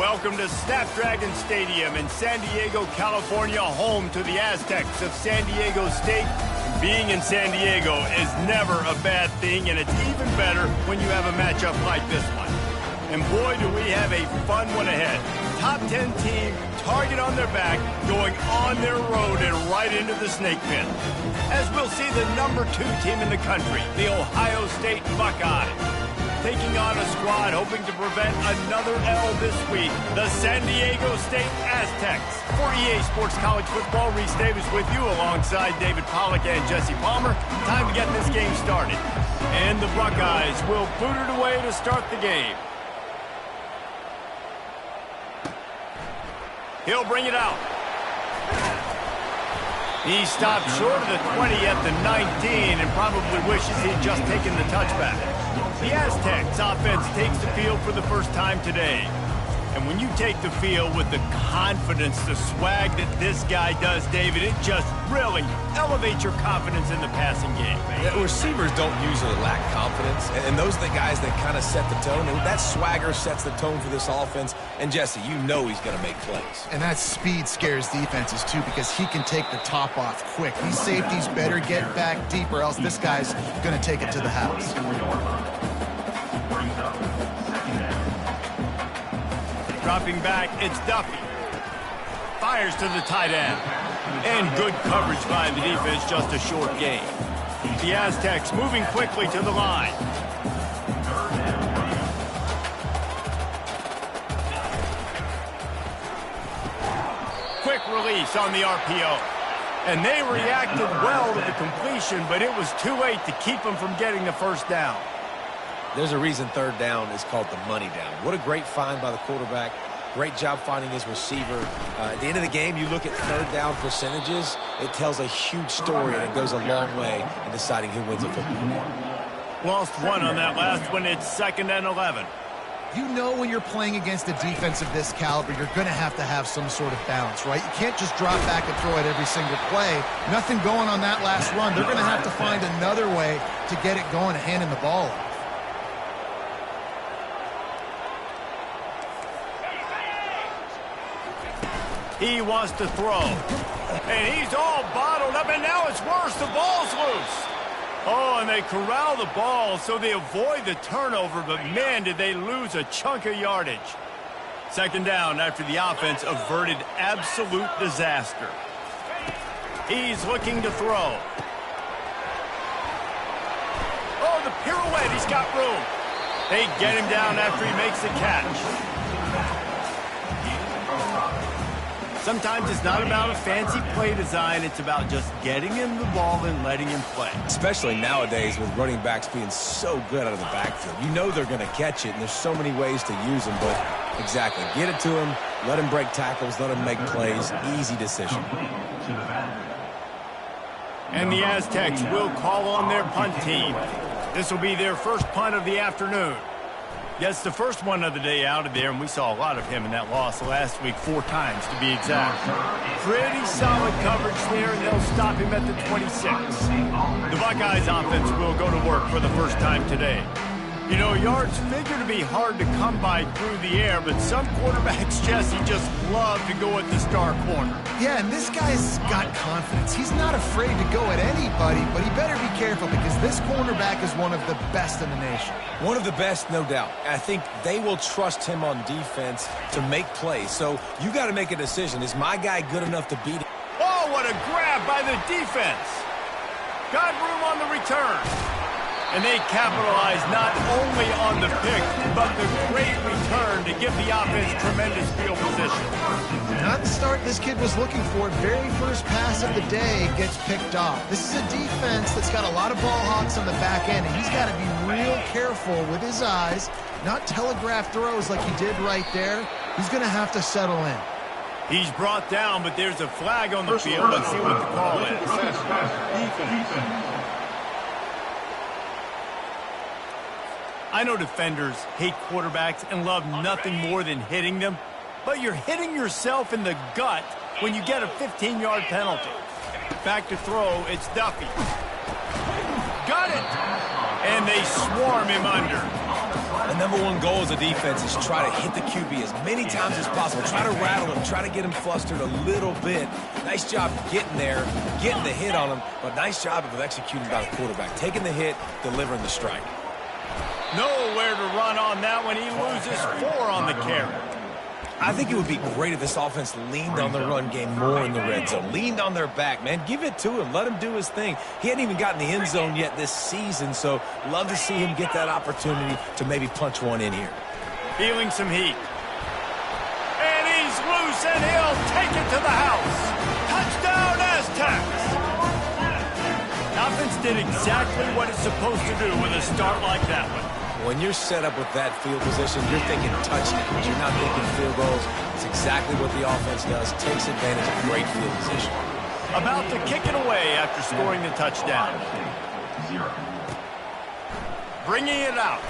Welcome to Snapdragon Stadium in San Diego, California, home to the Aztecs of San Diego State. Being in San Diego is never a bad thing, and it's even better when you have a matchup like this one. And boy, do we have a fun one ahead. Top 10 team, target on their back, going on their road and right into the snake pit. As we'll see the number 2 team in the country, the Ohio State Buckeyes, taking on a squad hoping to prevent another L this week, the San Diego State Aztecs. For EA Sports College Football, Reese Davis with you alongside David Pollack and Jesse Palmer. Time to get this game started. And the Buckeyes will boot it away to start the game. He'll bring it out. He stopped short of the 20 at the 19 and probably wishes he'd just taken the touchback. The Aztecs offense takes the field for the first time today. And when you take the field with the confidence, the swag that this guy does, David, it just really elevates your confidence in the passing game. Yeah, receivers don't usually lack confidence, and those are the guys that kind of set the tone. And that swagger sets the tone for this offense. And, Jesse, you know he's going to make plays. And that speed scares defenses, too, because he can take the top off quick. These safeties better get back deep, or else this guy's going to take it to the house. Dropping back, it's Duffy. Fires to the tight end. And good coverage by the defense, just a short gain. The Aztecs moving quickly to the line. Quick release on the RPO. And they reacted well to the completion, but it was too late to keep them from getting the first down. There's a reason third down is called the money down. What a great find by the quarterback. Great job finding his receiver. At the end of the game, you look at third down percentages. It tells a huge story, and it goes a long way in deciding who wins a football game. Lost one on that last one. It's 2nd and 11. You know when you're playing against a defense of this caliber, you're going to have some sort of balance, right? You can't just drop back and throw it every single play. Nothing going on that last run. They're going to have to find another way to get it going and handing the ball off. He wants to throw. And he's all bottled up, and now it's worse. The ball's loose. Oh, and they corral the ball so they avoid the turnover, but man, did they lose a chunk of yardage. 2nd down after the offense averted absolute disaster. He's looking to throw. Oh, the pirouette, he's got room. They get him down after he makes the catch. Sometimes it's not about a fancy play design. It's about just getting him the ball and letting him play. Especially nowadays with running backs being so good out of the backfield. You know they're going to catch it, and there's so many ways to use them. But exactly, get it to him, let him break tackles, let him make plays. Easy decision. And the Aztecs will call on their punt team. This will be their first punt of the afternoon. Yes, the first one of the day out of there, and we saw a lot of him in that loss last week, 4 times to be exact. Pretty solid coverage there, and they'll stop him at the 26. The Buckeyes offense will go to work for the first time today. You know, yards figure to be hard to come by through the air, but some quarterbacks, Jesse, just love to go at the star corner. Yeah, and this guy's got confidence. He's not afraid to go at anybody, but he better be careful because this cornerback is one of the best in the nation. One of the best, no doubt. I think they will trust him on defense to make plays. So you got to make a decision. Is my guy good enough to beat him? Oh, what a grab by the defense. Got room on the return. And they capitalize not only on the pick, but the great return to give the offense tremendous field position. Not the start this kid was looking for. Very first pass of the day gets picked off. This is a defense that's got a lot of ball hawks on the back end, and he's got to be real careful with his eyes, not telegraph throws like he did right there. He's going to have to settle in. He's brought down, but there's a flag on the field. Let's see what the call is. I know defenders hate quarterbacks and love nothing more than hitting them, but you're hitting yourself in the gut when you get a 15-yard penalty. Back to throw, it's Duffy. Got it! And they swarm him under. The number one goal as a defense is try to hit the QB as many times as possible. Try to rattle him, try to get him flustered a little bit. Nice job getting there, getting the hit on him, but nice job of executing by the quarterback. Taking the hit, delivering the strike. Nowhere to run on that one. He loses 4 on the carry. I think it would be great if this offense leaned on the run game more in the red zone. Leaned on their back, man. Give it to him. Let him do his thing. He hadn't even gotten the end zone yet this season, so love to see him get that opportunity to maybe punch one in here. Feeling some heat. And he's loose, and he'll take it to the house. Touchdown, Aztecs! The offense did exactly what it's supposed to do with a start like that one. When you're set up with that field position, you're thinking touchdowns. You're not thinking field goals. It's exactly what the offense does. Takes advantage of great field position. About to kick it away after scoring the touchdown. Bringing it out.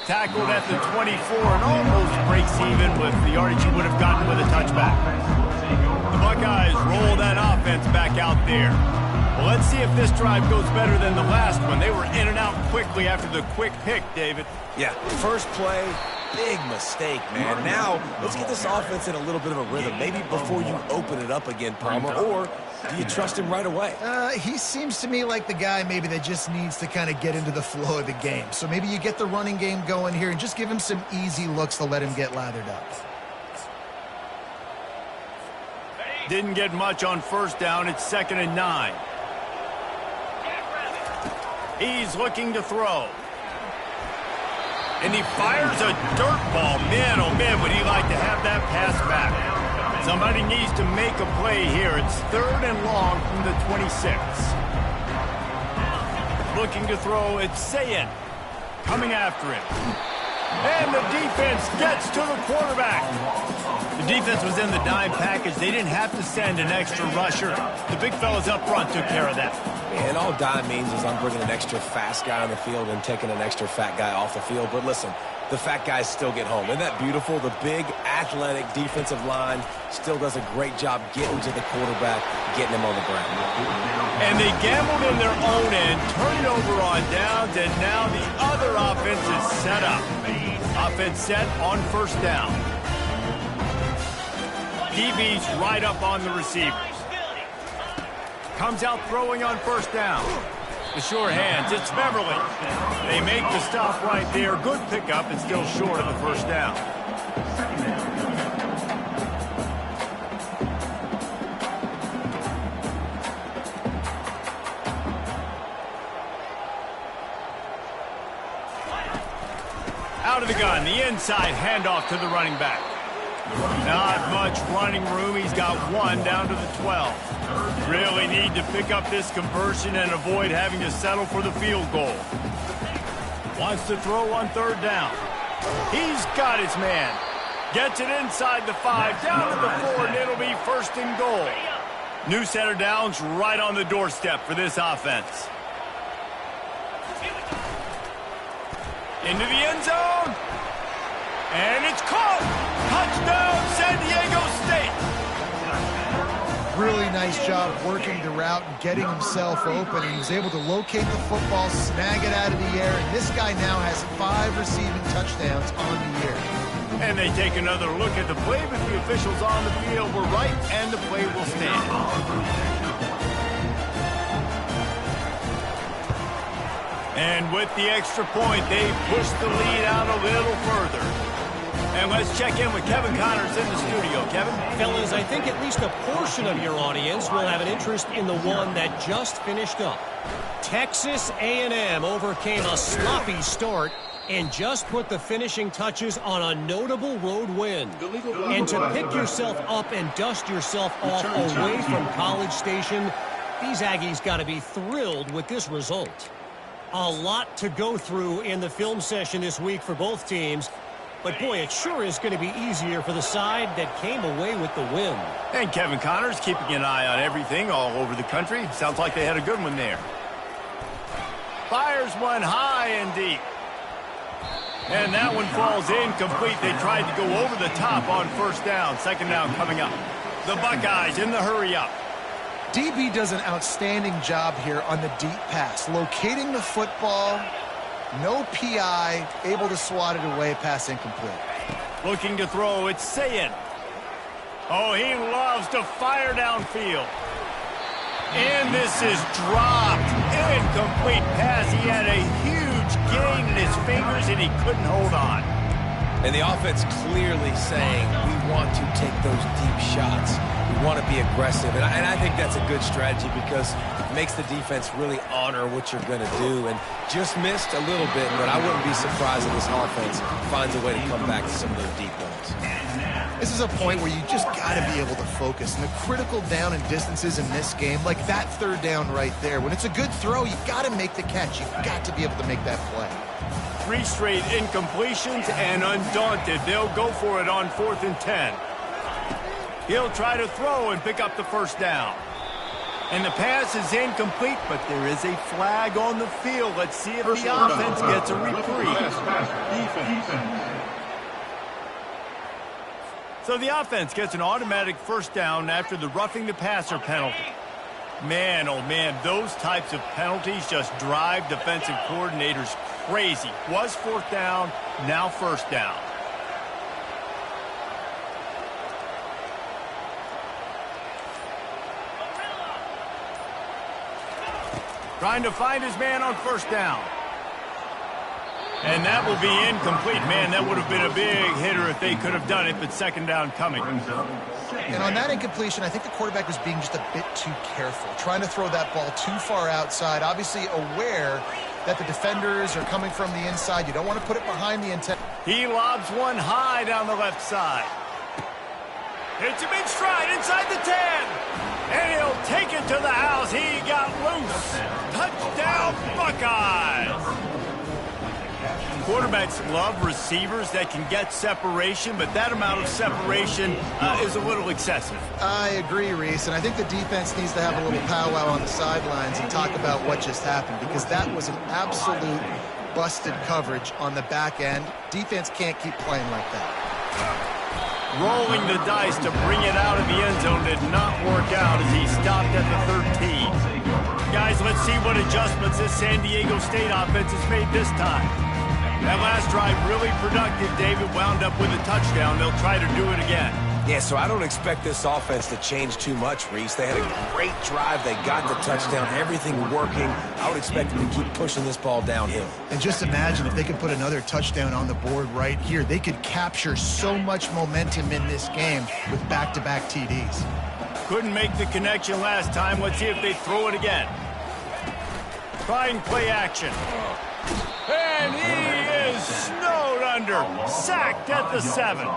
Tackled at the 24 and almost breaks even with the yardage he would have gotten with a touchback. The Buckeyes roll that offense back out there. Well, let's see if this drive goes better than the last one. They were in and out quickly after the quick pick, David. Yeah, first play, big mistake, man. Now, let's get this offense in a little bit of a rhythm. Maybe before you open it up again, Palmer, or do you trust him right away? He seems to me like the guy maybe that just needs to kind of get into the flow of the game. So maybe you get the running game going here and just give him some easy looks to let him get lathered up. Didn't get much on first down. It's 2nd and 9. He's looking to throw. And he fires a dirt ball. Man, oh man, would he like to have that pass back. Somebody needs to make a play here. It's 3rd and long from the 26. Looking to throw, it's Sayin. Coming after him. And the defense gets to the quarterback. The defense was in the dime package. They didn't have to send an extra rusher. The big fellas up front took care of that. And all dime means is I'm bringing an extra fast guy on the field and taking an extra fat guy off the field. But listen, the fat guys still get home. Isn't that beautiful? The big, athletic defensive line still does a great job getting to the quarterback, getting him on the ground. And they gambled in their own end, turned it over on downs, and now the other offense is set up. Offense set on first down. DB's right up on the receivers. Comes out throwing on first down. The sure hands, it's Beverly. They make the stop right there. Good pickup and still short of the first down. out of the gun. The inside handoff to the running back. Not much running room. He's got one down to the 12. Really need to pick up this conversion and avoid having to settle for the field goal. Wants to throw on third down. He's got his man. Gets it inside the 5, down to the 4, and it'll be first and goal. New set of downs right on the doorstep for this offense. Into the end zone. And it's caught. Touchdown, San Diego State. Really nice job working the route and getting himself open. He was able to locate the football, snag it out of the air, and this guy now has 5 receiving touchdowns on the year. And they take another look at the play, but the officials on the field were right, and the play will stand. And with the extra point, they push the lead out a little further. And let's check in with Kevin Connors in the studio. Kevin? Fellas, I think at least a portion of your audience will have an interest in the one that just finished up. Texas A&M overcame a sloppy start and just put the finishing touches on a notable road win. And to pick yourself up and dust yourself off away from College Station, these Aggies got to be thrilled with this result. A lot to go through in the film session this week for both teams, but boy, it sure is going to be easier for the side that came away with the win. And Kevin Connors keeping an eye on everything all over the country. Sounds like they had a good one there. Fires one high and deep. And that one falls incomplete. They tried to go over the top on first down. Second down coming up. The Buckeyes in the hurry up. DB does an outstanding job here on the deep pass. Locating the football, no PI, able to swat it away, pass incomplete. Looking to throw, it's Sayin. Oh, he loves to fire downfield. And this is dropped. Incomplete pass. He had a huge gain in his fingers, and he couldn't hold on. And the offense clearly saying, we want to take those deep shots. We want to be aggressive. And I think that's a good strategy because it makes the defense really honor what you're going to do. And just missed a little bit, but I wouldn't be surprised if this offense finds a way to come back to some of those deep ones. This is a point where you just got to be able to focus. And the critical down and distances in this game, like that third down right there, when it's a good throw, you got to make the catch. You've got to be able to make that play. 3 straight incompletions, and undaunted, they'll go for it on 4th and 10. He'll try to throw and pick up the first down. And the pass is incomplete, but there is a flag on the field. Let's see if the offense gets a reprieve. So the offense gets an automatic first down after the roughing the passer penalty. Man, oh man, those types of penalties just drive defensive coordinators crazy. Was 4th down, now first down. Trying to find his man on first down. And that will be incomplete. Man, that would have been a big hitter if they could have done it, but second down coming. And on that incompletion, I think the quarterback was being just a bit too careful, trying to throw that ball too far outside, obviously aware that the defenders are coming from the inside. You don't want to put it behind the intent. He lobs one high down the left side. It's a big stride inside the 10. And he'll take it to the house. He got loose. Touchdown, Buckeyes. Quarterbacks love receivers that can get separation, but that amount of separation is a little excessive. I agree, Reese, and I think the defense needs to have a little powwow on the sidelines and talk about what just happened, because that was an absolute busted coverage on the back end. Defense can't keep playing like that. Rolling the dice to bring it out of the end zone did not work out as he stopped at the 13. Guys, let's see what adjustments this San Diego State offense has made this time. That last drive really productive. David wound up with a touchdown. They'll try to do it again. Yeah, so I don't expect this offense to change too much, Reese. They had a great drive. They got the touchdown. Everything working. I would expect them to keep pushing this ball downhill. And just imagine if they could put another touchdown on the board right here. They could capture so much momentum in this game with back-to-back TDs. Couldn't make the connection last time. Let's see if they throw it again. Try and play action. And he is snowed under. Sacked at the 7.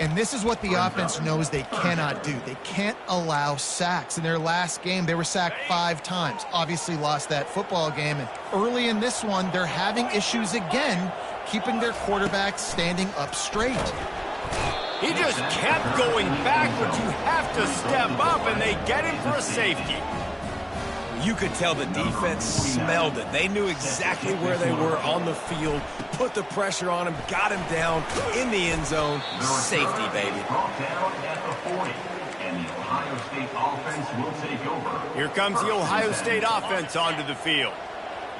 And this is what the offense knows they cannot do. They can't allow sacks. In their last game, they were sacked 5 times. Obviously lost that football game. And early in this one, they're having issues again, keeping their quarterback standing up straight. He just kept going backwards. You have to step up, and they get him for a safety. You could tell the defense smelled it. They knew exactly where they were on the field, put the pressure on him, got him down in the end zone. Safety, baby. Here comes the Ohio State offense onto the field.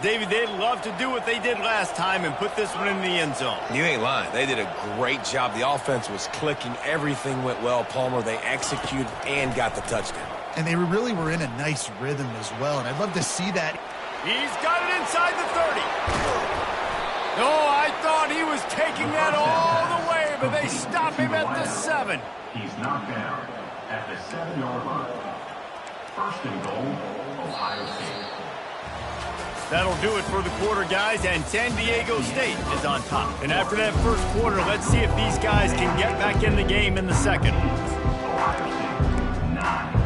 David, they'd love to do what they did last time and put this one in the end zone. You ain't lying. They did a great job. The offense was clicking. Everything went well, Palmer. They executed and got the touchdown. And they really were in a nice rhythm as well, and I'd love to see that. He's got it inside the 30. Oh, I thought he was taking that all the way, but they stop him at the 7. He's knocked down at the 7-yard line. First and goal, Ohio State. That'll do it for the quarter, guys, and San Diego State is on top. And after that first quarter, let's see if these guys can get back in the game in the second. Ohio State, 9.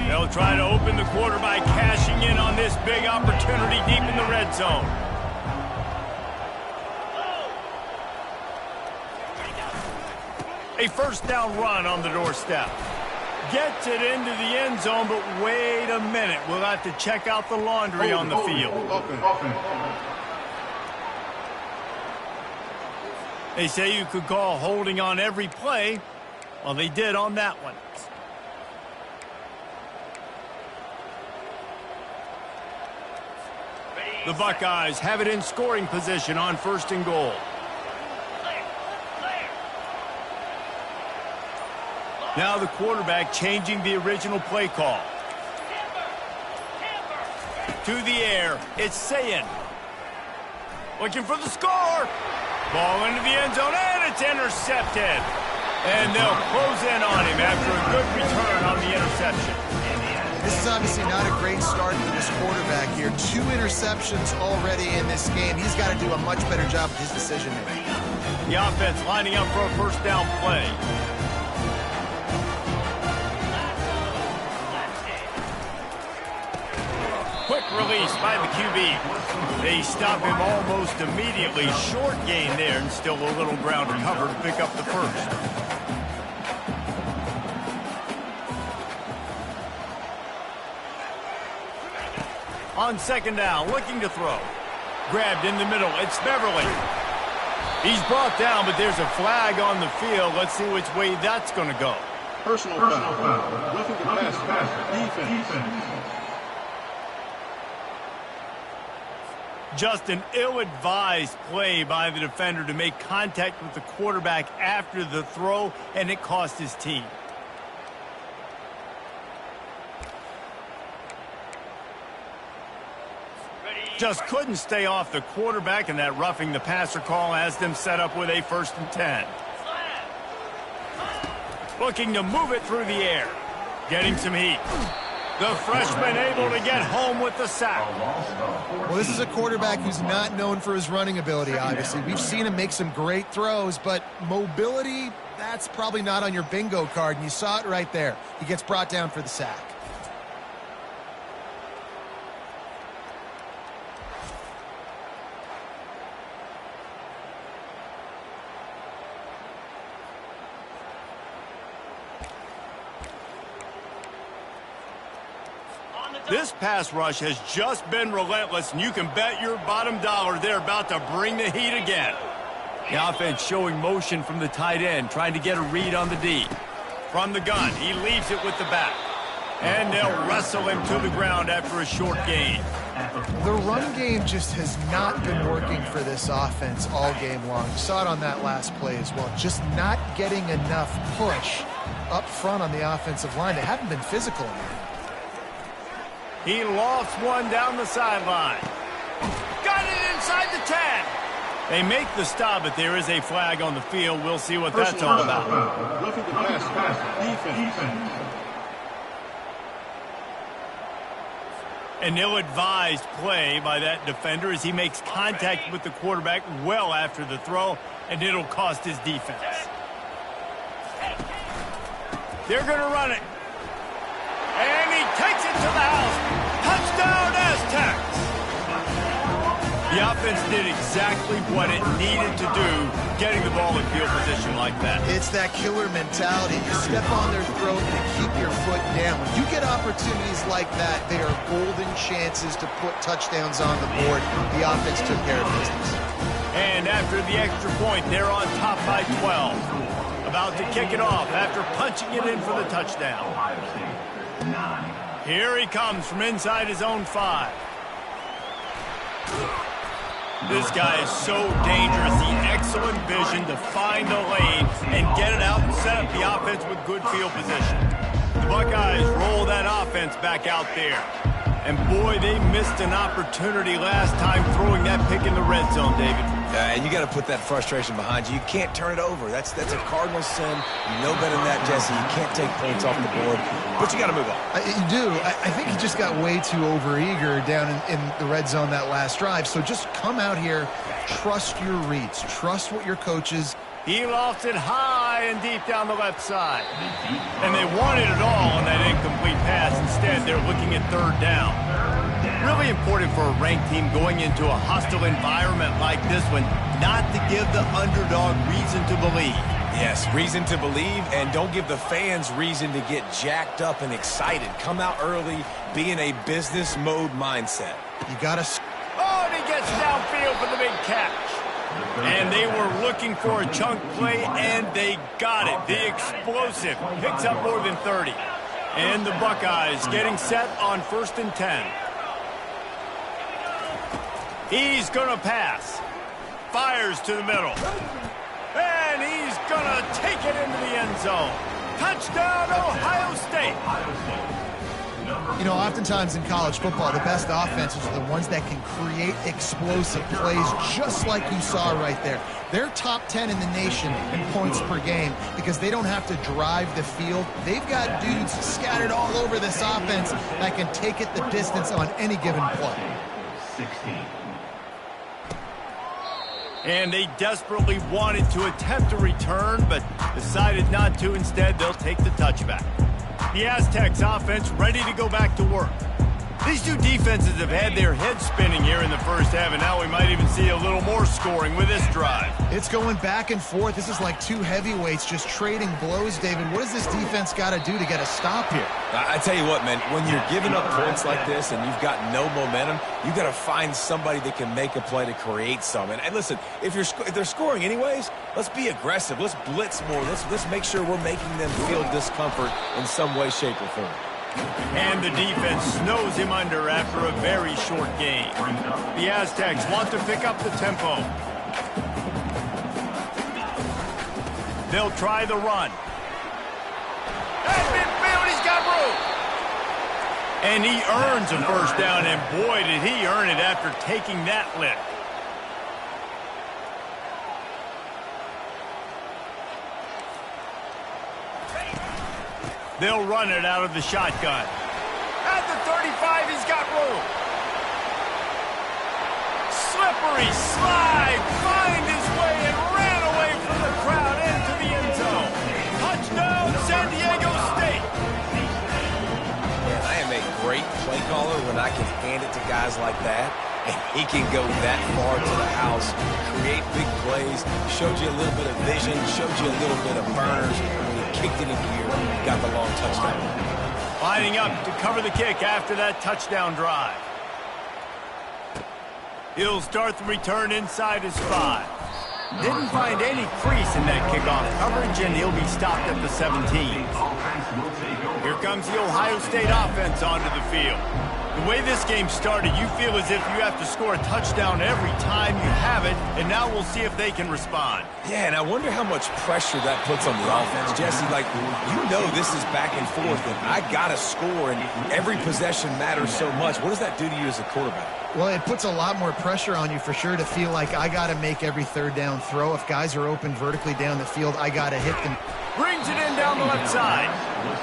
They'll try to open the quarter by cashing in on this big opportunity deep in the red zone. A first down run on the doorstep. Gets it into the end zone, but wait a minute. We'll have to check out the laundry on the field. They say you could call holding on every play. Well, they did on that one. The Buckeyes have it in scoring position on first and goal. Now the quarterback changing the original play call. To the air, it's Sayin. Looking for the score. Ball into the end zone, and it's intercepted. And they'll close in on him after a good return on the interception. This is obviously not a great start for this quarterback here. 2 interceptions already in this game. He's got to do a much better job with his decision-making. The offense lining up for a first down play. Quick release by the QB. They stop him almost immediately. Short gain there, and still a little ground to cover to pick up the first. On second down, looking to throw. Grabbed in the middle, it's Beverly. He's brought down, but there's a flag on the field. Let's see which way that's going to go. Personal foul. Roughing the passer. Defense. Just an ill-advised play by the defender to make contact with the quarterback after the throw, and it cost his team. Just couldn't stay off the quarterback, and that roughing the passer call has them set up with a 1st and 10. Looking to move it through the air. Getting some heat. The freshman able to get home with the sack. Well, this is a quarterback who's not known for his running ability, obviously. We've seen him make some great throws, but mobility, that's probably not on your bingo card, and you saw it right there. He gets brought down for the sack. This pass rush has just been relentless, and you can bet your bottom dollar they're about to bring the heat again. The offense showing motion from the tight end, trying to get a read on the D. From the gun, he leaves it with the back. And they'll wrestle him to the ground after a short gain. The run game just has not been working for this offense all game long. You saw it on that last play as well. Just not getting enough push up front on the offensive line. They haven't been physical enough. He lofts one down the sideline. Got it inside the 10. They make the stop, but there is a flag on the field. We'll see what that's all about. Roughing the passer. Defense. An ill-advised play by that defender as he makes contact with the quarterback well after the throw, and it'll cost his defense. They're going to run it. And he takes it to the house. Touchdown, Aztecs! The offense did exactly what it needed to do, getting the ball in field position like that. It's that killer mentality. You step on their throat and keep your foot down. When you get opportunities like that, they are golden chances to put touchdowns on the board. The offense took care of business. And after the extra point, they're on top by 12. About to kick it off after punching it in for the touchdown. Here he comes from inside his own 5. This guy is so dangerous. The excellent vision to find the lane and get it out and set up the offense with good field position. The Buckeyes roll that offense back out there. And boy, they missed an opportunity last time throwing that pick in the red zone, David. And you got to put that frustration behind you. You can't turn it over. That's a cardinal sin. You know better than that, Jesse. You can't take points off the board, but you got to move on. You do. I think he just got way too overeager down in the red zone that last drive. So just come out here, trust your reads, trust what your coaches. He lofts it high and deep down the left side. And they wanted it all on that incomplete pass. Instead, they're looking at third down. Really important for a ranked team going into a hostile environment like this one, not to give the underdog reason to believe. Yes, reason to believe, and don't give the fans reason to get jacked up and excited. Come out early, be in a business mode mindset. You got to... Oh, and he gets downfield for the big catch. And they were looking for a chunk play, and they got it. The explosive picks up more than 30. And the Buckeyes getting set on 1st and 10. He's going to pass. Fires to the middle. And he's going to take it into the end zone. Touchdown, Ohio State. You know, oftentimes in college football, the best offenses are the ones that can create explosive plays, just like you saw right there. They're top 10 in the nation in points per game because they don't have to drive the field. They've got dudes scattered all over this offense that can take it the distance on any given play. 16. And they desperately wanted to attempt a return, but decided not to. Instead, they'll take the touchback. The Aztecs offense ready to go back to work. These two defenses have had their heads spinning here in the first half, and now we might even see a little more scoring with this drive. It's going back and forth. This is like two heavyweights just trading blows, David. What does this defense got to do to get a stop here? I tell you what, man, when you're giving up points like this and you've got no momentum, you got to find somebody that can make a play to create some. And listen, if they're scoring anyways, let's be aggressive. Let's blitz more. Let's make sure we're making them feel discomfort in some way, shape, or form. And the defense snows him under after a very short game. The Aztecs want to pick up the tempo. They'll try the run. At midfield, he's got room. And he earns a first down, and boy, did he earn it after taking that lift. They'll run it out of the shotgun. At the 35, he's got room. Slippery slide, find his way and ran away from the crowd into the end zone. Touchdown, San Diego State. Man, I am a great play caller when I can hand it to guys like that. And he can go that far to the house, create big plays, showed you a little bit of vision, showed you a little bit of burners. Kicked it in gear, got the long touchdown. Lining up to cover the kick after that touchdown drive. He'll start the return inside his 5. Didn't find any crease in that kickoff coverage, and he'll be stopped at the 17. Here comes the Ohio State offense onto the field. The way this game started, you feel as if you have to score a touchdown every time you have it, and now we'll see if they can respond. Yeah, and I wonder how much pressure that puts on the offense. Jesse, like, you know this is back and forth, and I got to score, and every possession matters so much. What does that do to you as a quarterback? Well, it puts a lot more pressure on you for sure to feel like I got to make every third down throw. If guys are open vertically down the field, I got to hit them. Brings it in down the left side.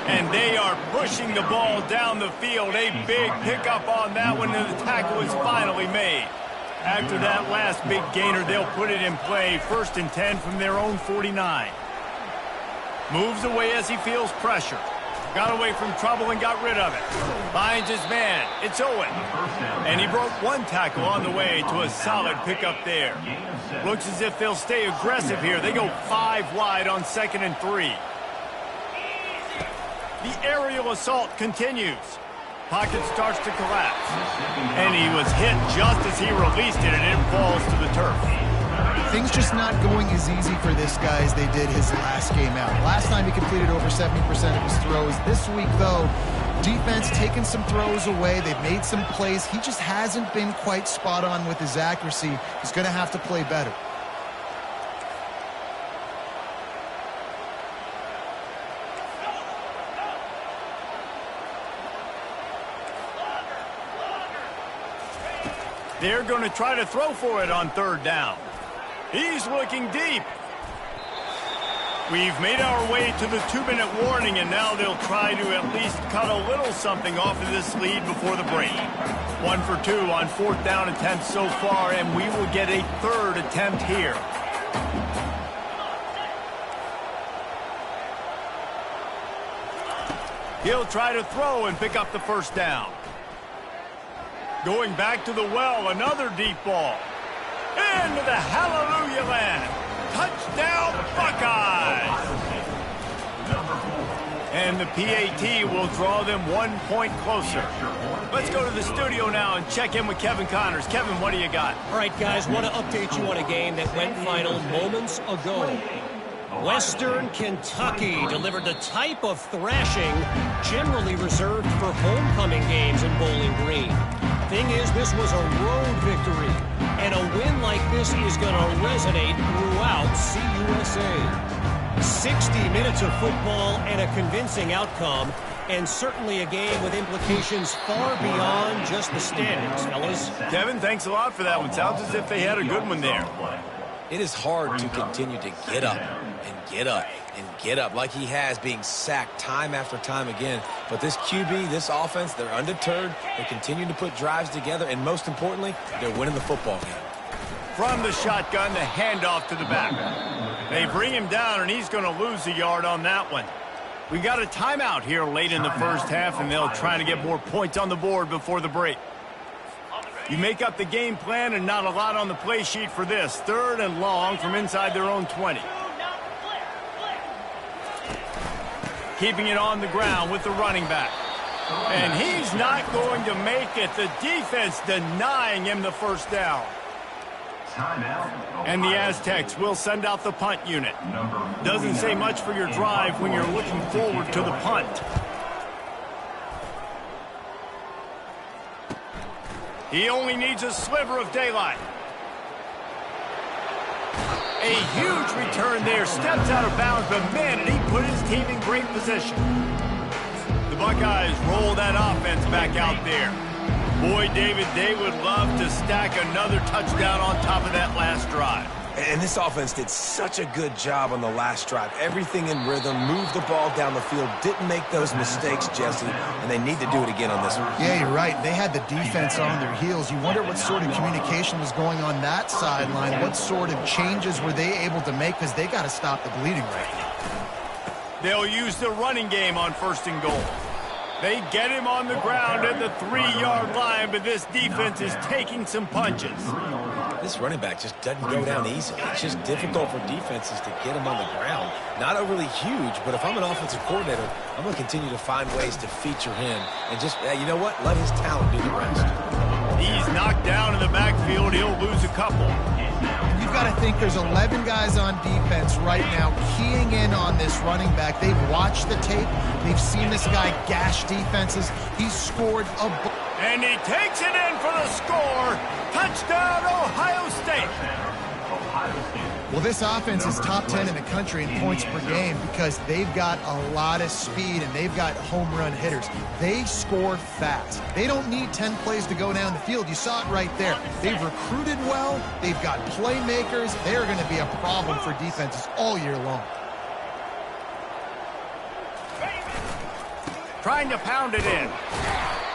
And they are pushing the ball down the field. A big pickup on that one, and the tackle is finally made. After that last big gainer, they'll put it in play. 1st and 10 from their own 49. Moves away as he feels pressure. Got away from trouble and got rid of it. Finds his man. It's Owen. And he broke one tackle on the way to a solid pickup there. Looks as if they'll stay aggressive here. They go 5 wide on 2nd and 3. The aerial assault continues. Pocket starts to collapse. And he was hit just as he released it, and it falls to the turf. Things just not going as easy for this guy as they did his last game out. Last time he completed over 70% of his throws. This week, though, defense taking some throws away. They've made some plays. He just hasn't been quite spot on with his accuracy. He's going to have to play better. They're going to try to throw for it on 3rd down. He's looking deep. We've made our way to the 2-minute warning, and now they'll try to at least cut a little something off of this lead before the break. 1 for 2 on 4th down attempts so far, and we will get a 3rd attempt here. He'll try to throw and pick up the 1st down. Going back to the well, another deep ball. Into the hallelujah land. Touchdown, Buckeyes! And the PAT will draw them 1 point closer. Let's go to the studio now and check in with Kevin Connors. Kevin, what do you got? All right, guys, want to update you on a game that went final moments ago. Western Kentucky delivered the type of thrashing generally reserved for homecoming games in Bowling Green. Thing is, this was a road victory, and a win like this is going to resonate throughout CUSA. 60 minutes of football and a convincing outcome, and certainly a game with implications far beyond just the standings, fellas. Kevin, thanks a lot for that one. Sounds as if they had a good one there. It is hard to continue to get up and get up and get up like he has, being sacked time after time again. But this QB, this offense, they're undeterred. They're continuing to put drives together, and most importantly, they're winning the football game. From the shotgun, the handoff to the back. They bring him down, and he's going to lose a yard on that one. We got a timeout here late in the 1st half, and they'll try to get more points on the board before the break. You make up the game plan, and not a lot on the play sheet for this. 3rd and long from inside their own 20. Keeping it on the ground with the running back. And he's not going to make it. The defense denying him the 1st down. And the Aztecs will send out the punt unit. Doesn't say much for your drive when you're looking forward to the punt. He only needs a sliver of daylight. A huge return there. Steps out of bounds, but man, and he put his team in great position. The Buckeyes roll that offense back out there. Boy, David, they would love to stack another touchdown on top of that last drive. And this offense did such a good job on the last drive. Everything in rhythm, moved the ball down the field, didn't make those mistakes, Jesse, and they need to do it again on this one. Yeah, you're right. They had the defense on their heels. You wonder what sort of communication was going on that sideline. What sort of changes were they able to make, because they got to stop the bleeding right now. They'll use the running game on 1st and goal. They get him on the ground at the 3-yard line, but this defense is taking some punches. This running back just doesn't go down easily. It's just difficult for defenses to get him on the ground. Not overly huge, but if I'm an offensive coordinator, I'm going to continue to find ways to feature him and just, you know what, let his talent do the rest. He's knocked down in the backfield. He'll lose a couple. You've got to think there's 11 guys on defense right now keying in on this running back. They've watched the tape. They've seen this guy gash defenses. He's scored a... And he takes it in for the score. Touchdown, Ohio State. Well, this offense is top 10 in the country in points per game because they've got a lot of speed and they've got home run hitters. They score fast. They don't need 10 plays to go down the field. You saw it right there. They've recruited well. They've got playmakers. They're going to be a problem for defenses all year long. trying to pound it in.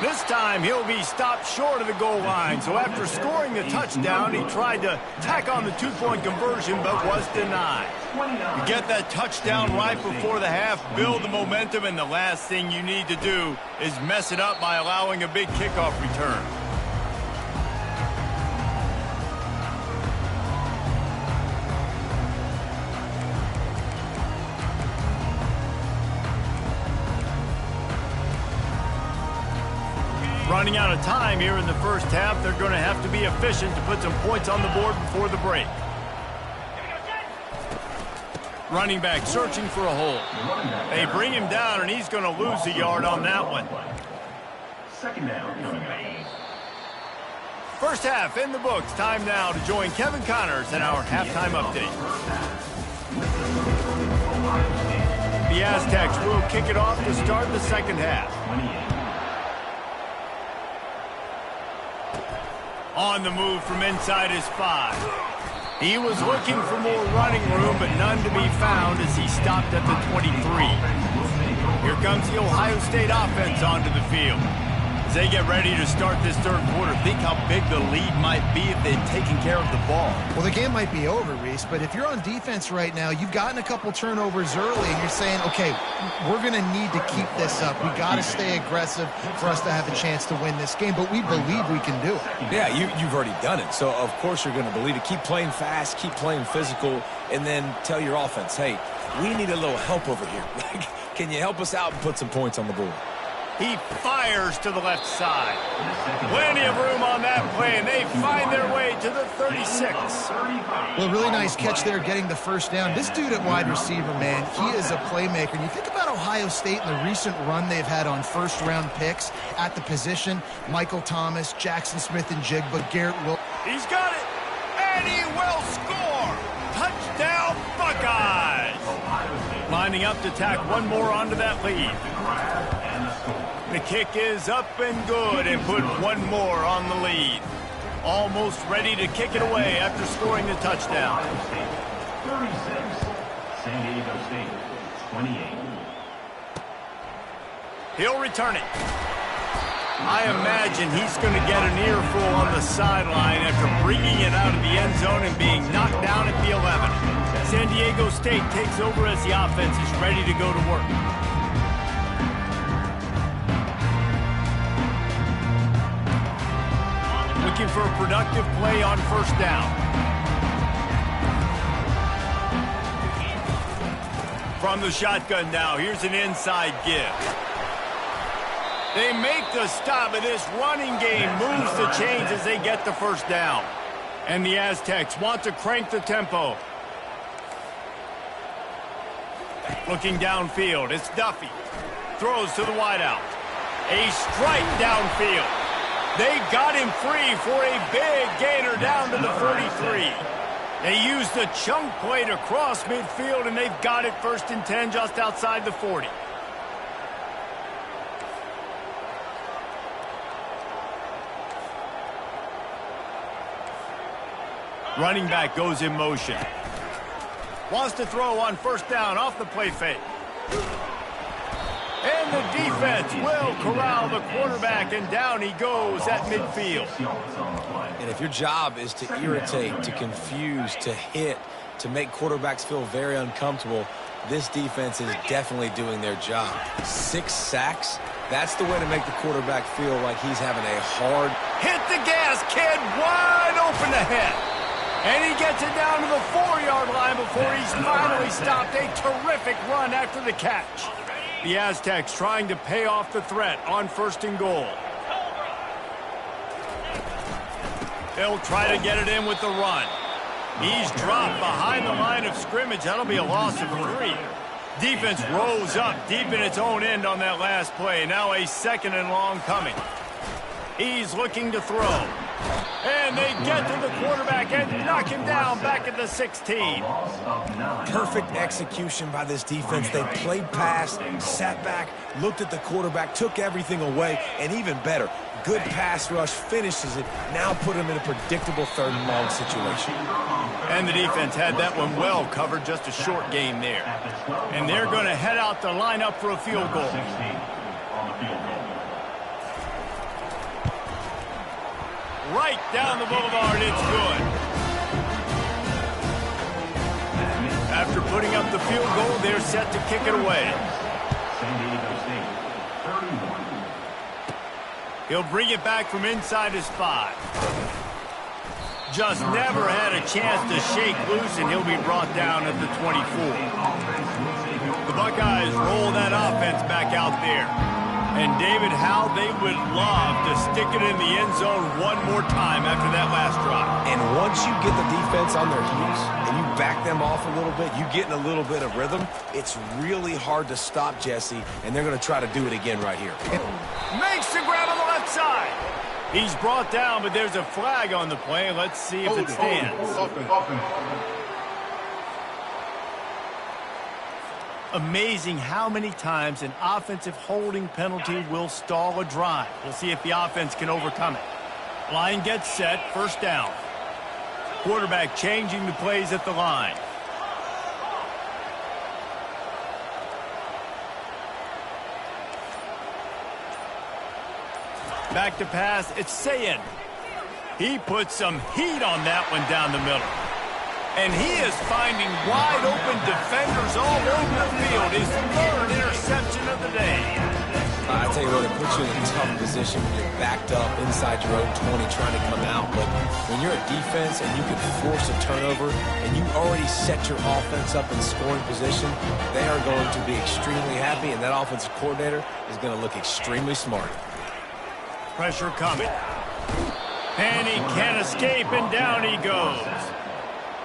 This time, he'll be stopped short of the goal line. So after scoring the touchdown, he tried to tack on the two-point conversion, but was denied. You get that touchdown right before the half, build the momentum, and the last thing you need to do is mess it up by allowing a big kickoff return. Running out of time here in the first half, they're going to have to be efficient to put some points on the board before the break. Running back searching for a hole. They bring him down, and he's going to lose a yard on that one. Second down. First half in the books. Time now to join Kevin Connors in our halftime update. The Aztecs will kick it off to start the second half. On the move from inside his 5. He was looking for more running room, but none to be found as he stopped at the 23. Here comes the Ohio State offense onto the field. As they get ready to start this third quarter, think how big the lead might be if they'd taken care of the ball. Well, the game might be over, Reese, but if you're on defense right now, you've gotten a couple turnovers early, and you're saying, okay, we're going to need to keep this up. We got to stay aggressive for us to have a chance to win this game, but we believe we can do it. Yeah, you've already done it, so of course you're going to believe it. Keep playing fast, keep playing physical, and then tell your offense, hey, we need a little help over here. Can you help us out and put some points on the board? He fires to the left side. Plenty of room on that play, and they find their way to the 36. Well, really nice catch there getting the first down. This dude at wide receiver, man, he is a playmaker. And you think about Ohio State and the recent run they've had on first-round picks at the position. Michael Thomas, Jackson Smith and Jigba, Garrett Will. He's got it, and he will score. Touchdown, Buckeyes. Lining up to tack one more onto that lead. The kick is up and good and put one more on the lead. Almost ready to kick it away after scoring the touchdown. 36, San Diego State, 28. He'll return it. I imagine he's going to get an earful on the sideline after bringing it out of the end zone and being knocked down at the 11. San Diego State takes over as the offense is ready to go to work. Looking for a productive play on first down. From the shotgun now, here's an inside give. They make the stop, and this running game moves the chains as they get the first down. And the Aztecs want to crank the tempo. Looking downfield, it's Duffy. Throws to the wideout. A strike downfield. They got him free for a big gainer down to the 33. They used the chunk play to cross midfield, and they've got it first and 10 just outside the 40. Running back goes in motion. Wants to throw on first down off the play fake. And the defense will corral the quarterback, and down he goes at midfield. And if your job is to irritate, to confuse, to hit, to make quarterbacks feel very uncomfortable, this defense is definitely doing their job. 6 sacks, that's the way to make the quarterback feel like he's having a hard... Hit the gas, kid, wide open ahead. And he gets it down to the 4-yard line before he's finally stopped. A terrific run after the catch. The Aztecs trying to pay off the threat on first and goal. They'll try to get it in with the run. He's dropped behind the line of scrimmage. That'll be a loss of 3. Defense rose up deep in its own end on that last play. Now a second and long coming. He's looking to throw. And they get to the quarterback and knock him down back at the 16. Perfect execution by this defense. They played pass, sat back, looked at the quarterback, took everything away, and even better, good pass rush, finishes it, now put him in a predictable third and long situation. And the defense had that one well covered, just a short game there. And they're going to head out to line up for a field goal. right down the boulevard. It's good. After putting up the field goal, they're set to kick it away. San Diego State, 31. He'll bring it back from inside his 5. Just never had a chance to shake loose, and he'll be brought down at the 24. The Buckeyes roll that offense back out there. And, David, how they would love to stick it in the end zone one more time after that last drive. And once you get the defense on their heels and you back them off a little bit, you get in a little bit of rhythm, it's really hard to stop, Jesse, and they're going to try to do it again right here. Makes the grab on the left side. He's brought down, but there's a flag on the play. Let's see if it stands. Amazing how many times an offensive holding penalty will stall a drive. We'll see if the offense can overcome it. Line gets set, first down. Quarterback changing the plays at the line. Back to pass, it's Sayin. He puts some heat on that one down the middle. And he is finding wide open defenders all over the field. His 3rd interception of the day. I tell you what, it puts you in a tough position when you're backed up inside your own 20 trying to come out. But when you're a defense and you can force a turnover and you already set your offense up in scoring position, they are going to be extremely happy, and that offensive coordinator is going to look extremely smart. Pressure coming. And he can't escape, and down he goes.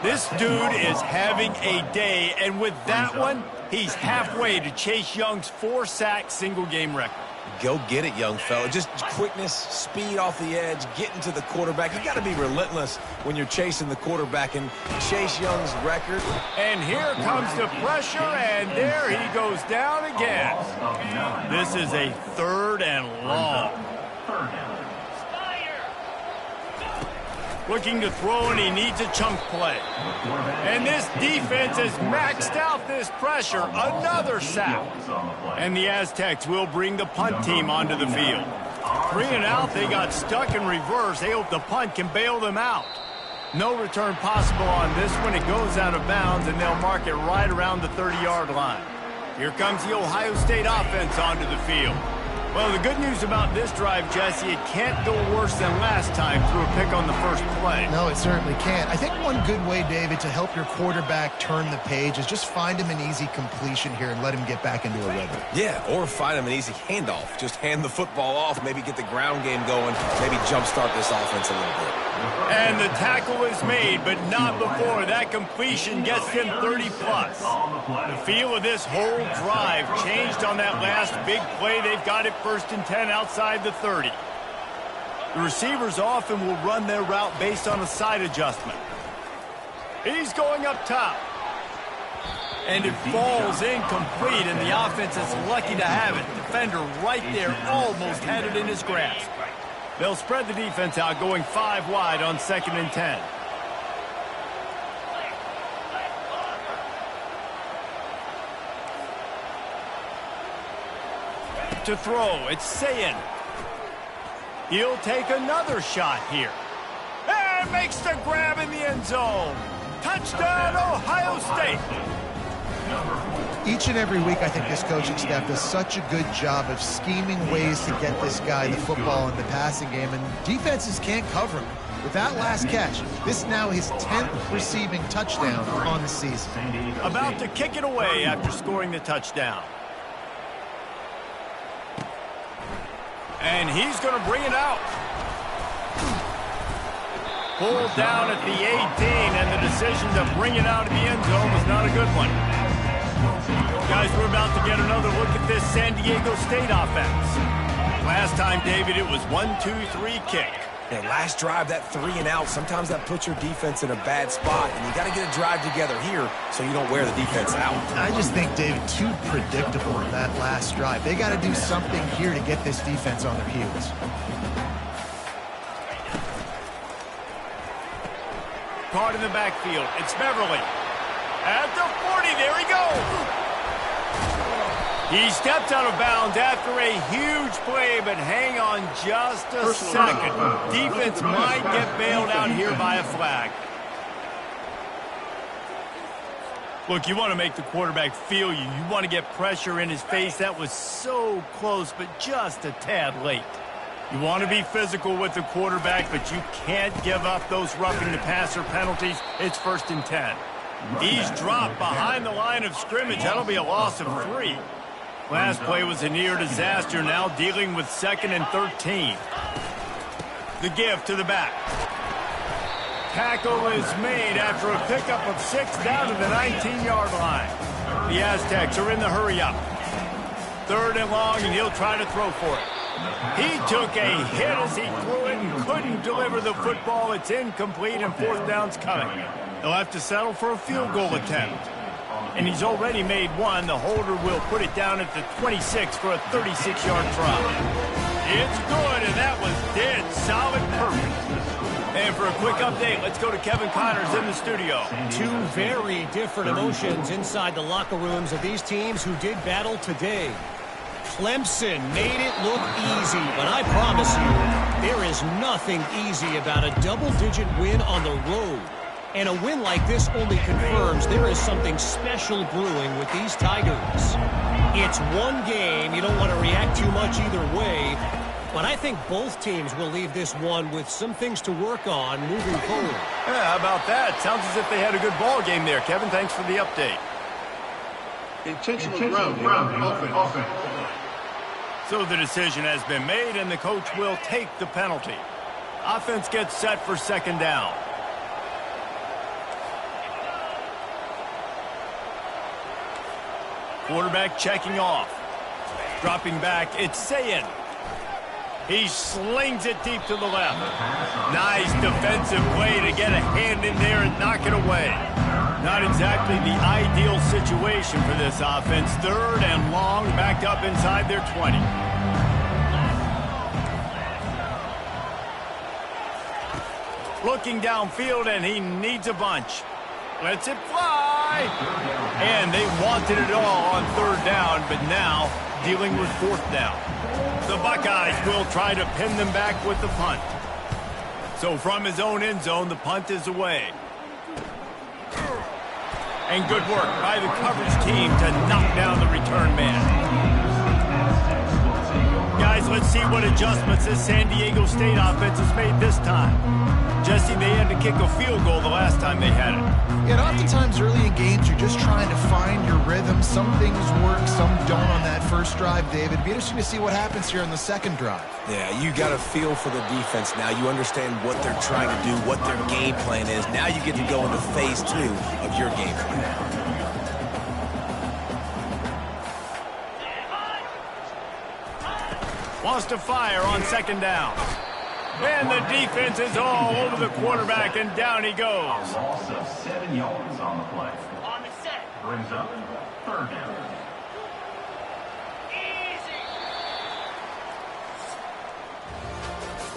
This dude is having a day, and with that one, he's halfway to Chase Young's 4-sack single-game record. Go get it, young fella. Just quickness, speed off the edge, getting to the quarterback. You got to be relentless when you're chasing the quarterback, and Chase Young's record. And here comes the pressure, and there he goes down again. This is a 3rd and long. Looking to throw, and he needs a chunk play. And this defense has maxed out this pressure. Another sack. And the Aztecs will bring the punt team onto the field. 3 and out, they got stuck in reverse. They hope the punt can bail them out. No return possible on this one. It goes out of bounds, and they'll mark it right around the 30-yard line. Here comes the Ohio State offense onto the field. Well, the good news about this drive, Jesse, it can't go worse than last time through a pick on the first play. No, it certainly can't. I think one good way, David, to help your quarterback turn the page is just find him an easy completion here and let him get back into a rhythm. Yeah, or find him an easy handoff. Just hand the football off, maybe get the ground game going, maybe jumpstart this offense a little bit. And the tackle is made, but not before that completion gets him 30-plus. The feel of this whole drive changed on that last big play. They've got it 1st and 10 outside the 30. The receivers often will run their route based on a side adjustment. He's going up top. And it falls incomplete, and the offense is lucky to have it. Defender right there almost had it in his grasp. They'll spread the defense out, going 5 wide on 2nd and 10. To throw, it's Sayin. He'll take another shot here. And makes the grab in the end zone. Touchdown, Ohio State. Each and every week, I think this coaching staff does such a good job of scheming ways to get this guy the football in the passing game, and defenses can't cover him. With that last catch, this is now his 10th receiving touchdown on the season. About to kick it away after scoring the touchdown. And he's going to bring it out. Pulled down at the 18, and the decision to bring it out of the end zone was not a good one. Guys, we're about to get another look at this San Diego State offense. Last time, David, it was 1-2-3 kick. Yeah, last drive, that 3 and out, sometimes that puts your defense in a bad spot, and you got to get a drive together here so you don't wear the defense out. I just think, David, too predictable that last drive. They got to do something here to get this defense on their heels. Caught in the backfield. It's Beverly. At the 40, there he goes. He steps out of bounds after a huge play, but hang on just a second. Defense might get bailed out here by a flag. Look, you want to make the quarterback feel you. You want to get pressure in his face. That was so close, but just a tad late. You want to be physical with the quarterback, but you can't give up those roughing the passer penalties. It's 1st and 10. He's dropped behind the line of scrimmage. That'll be a loss of 3. Last play was a near disaster, now dealing with 2nd and 13. The give to the back. Tackle is made after a pickup of 6 down to the 19-yard line. The Aztecs are in the hurry-up. 3rd and long, and he'll try to throw for it. He took a hit as he threw it and couldn't deliver the football. It's incomplete, and 4th down's coming. He'll have to settle for a field goal attempt. And he's already made one. The holder will put it down at the 26 for a 36-yard try. It's good, and that was dead solid perfect. And for a quick update, let's go to Kevin Connors in the studio. 2 very different emotions inside the locker rooms of these teams who did battle today. Clemson made it look easy, but I promise you, there is nothing easy about a double-digit win on the road. And a win like this only confirms there is something special brewing with these Tigers. It's one game. You don't want to react too much either way. But I think both teams will leave this one with some things to work on moving forward. Yeah, how about that? Sounds as if they had a good ball game there. Kevin, thanks for the update. Intentional grounding. Offense. So the decision has been made, and the coach will take the penalty. Offense gets set for 2nd down. Quarterback checking off. Dropping back, it's Sayin. He slings it deep to the left. Nice defensive play to get a hand in there and knock it away. Not exactly the ideal situation for this offense. 3rd and long, backed up inside their 20. Looking downfield, and he needs a bunch. Lets it fly. And they wanted it all on 3rd down, but now dealing with 4th down. The Buckeyes will try to pin them back with the punt. So from his own end zone, the punt is away. And good work by the coverage team to knock down the return man. Guys, let's see what adjustments this San Diego State offense has made this time. Jesse, they had to kick a field goal the last time they had it. Yeah, and oftentimes early in games, you're just trying to find your rhythm. Some things work, some don't on that first drive, David. It'd be interesting to see what happens here on the 2nd drive. Yeah, you got a feel for the defense now. You understand what they're trying to do, what their game plan is. Now you get to go into phase 2 of your game plan. Wants to fire on 2nd down. And the defense is all over the quarterback, and down he goes. A loss of 7 yards on the play. On the set. Brings up 3rd down.